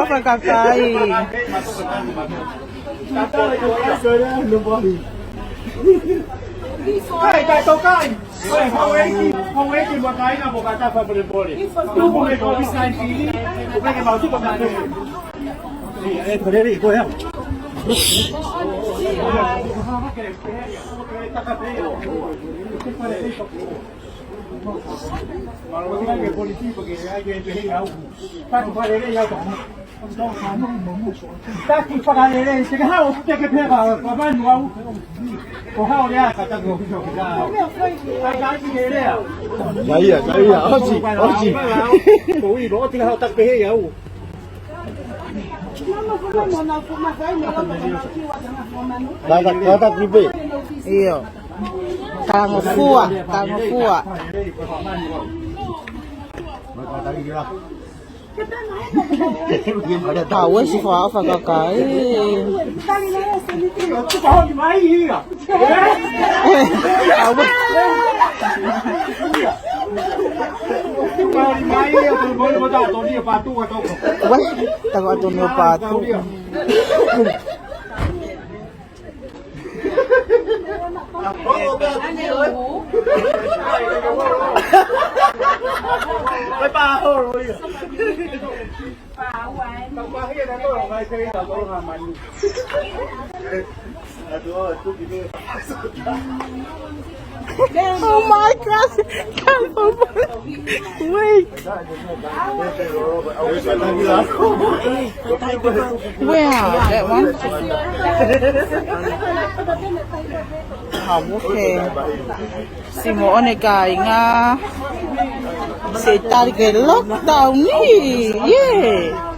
Apa kakai? Kai to kai. Hong Weiกินบ่ไกนะบ่กาตาฟาเบรโบนี่ลูกบ่ได้ก็วิสัยปีนี่บ่ได้มาที่ประมาณนี้นี่ไอ้คนนี้กูแล้วMalah ke polisi pergi aja dia tahu. Tak pada dia tahu. Tak pada dia sekarang dia ke pihak apa nuau. Kau hao dia kata kau bisa kita. Tak dia. Jaya, oji. Kau ini bawa tinggal tak pihak ya. Dapat ribe. Iya. Kang fua. Tahu sih apa kakai? Tahu atau ni patu. Cái ba rồi. Ba hoài. Tao qua cái đó có ngày chơi tao có làm mạnh. Oh my god! Wait. Where? That one? Okay. Si mo onegai nga. Si target lockdown ni. Yeah.